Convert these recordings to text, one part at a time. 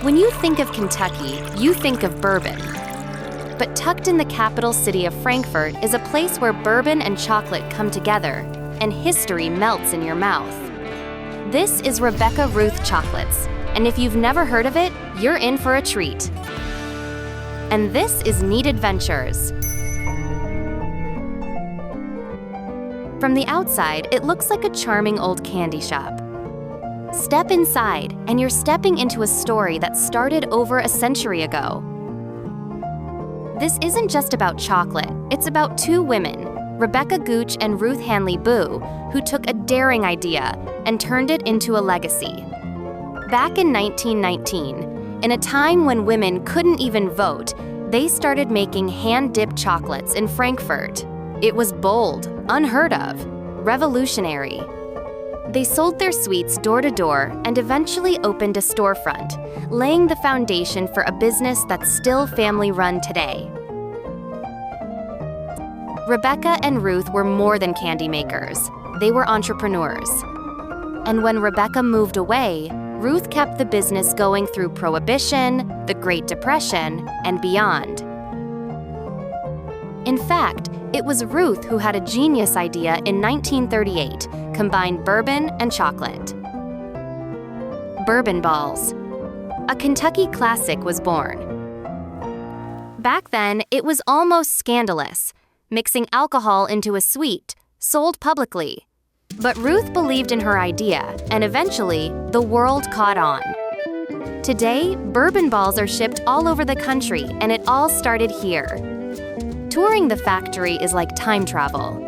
When you think of Kentucky, you think of bourbon. But tucked in the capital city of Frankfort is a place where bourbon and chocolate come together, and history melts in your mouth. This is Ruth Chocolates, and if you've never heard of it, you're in for a treat. And this is Neat Adventures. From the outside, it looks like a charming old candy shop. Step inside, and you're stepping into a story that started over a century ago. This isn't just about chocolate, it's about two women, Rebecca Gooch and Ruth Hanley Boo, who took a daring idea and turned it into a legacy. Back in 1919, in a time when women couldn't even vote, they started making hand-dipped chocolates in Frankfort. It was bold, unheard of, revolutionary. They sold their sweets door to door and eventually opened a storefront, laying the foundation for a business that's still family-run today. Rebecca and Ruth were more than candy makers. They were entrepreneurs. And when Rebecca moved away, Ruth kept the business going through Prohibition, the Great Depression, and beyond. In fact, it was Ruth who had a genius idea in 1938, combined bourbon and chocolate. Bourbon balls. A Kentucky classic was born. Back then, it was almost scandalous, mixing alcohol into a sweet, sold publicly. But Ruth believed in her idea, and eventually, the world caught on. Today, bourbon balls are shipped all over the country, and it all started here. Touring the factory is like time travel.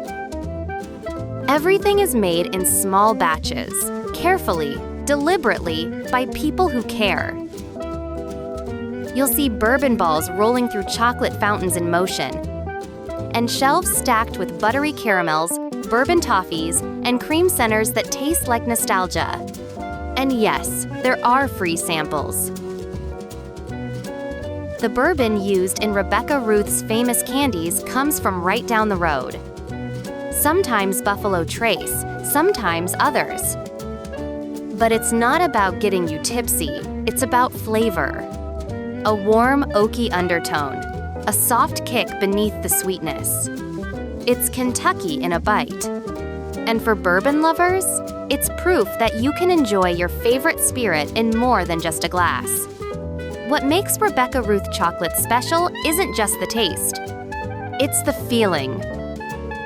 Everything is made in small batches, carefully, deliberately, by people who care. You'll see bourbon balls rolling through chocolate fountains in motion, and shelves stacked with buttery caramels, bourbon toffees, and cream centers that taste like nostalgia. And yes, there are free samples. The bourbon used in Rebecca Ruth's famous candies comes from right down the road. Sometimes Buffalo Trace, sometimes others. But it's not about getting you tipsy, it's about flavor. A warm, oaky undertone, a soft kick beneath the sweetness. It's Kentucky in a bite. And for bourbon lovers, it's proof that you can enjoy your favorite spirit in more than just a glass. What makes Rebecca Ruth Chocolates special isn't just the taste. It's the feeling.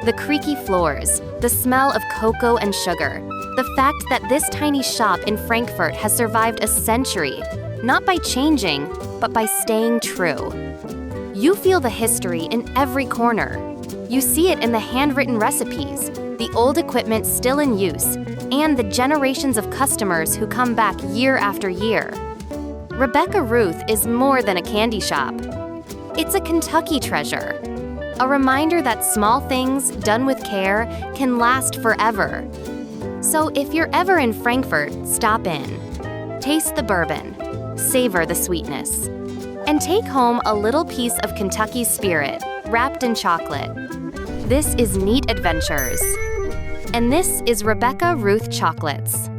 The creaky floors, the smell of cocoa and sugar, the fact that this tiny shop in Frankfort has survived a century, not by changing, but by staying true. You feel the history in every corner. You see it in the handwritten recipes, the old equipment still in use, and the generations of customers who come back year after year. Rebecca Ruth is more than a candy shop. It's a Kentucky treasure, a reminder that small things done with care can last forever. So if you're ever in Frankfort, stop in. Taste the bourbon, savor the sweetness, and take home a little piece of Kentucky's spirit wrapped in chocolate. This is Neat Adventures. And this is Rebecca Ruth Chocolates.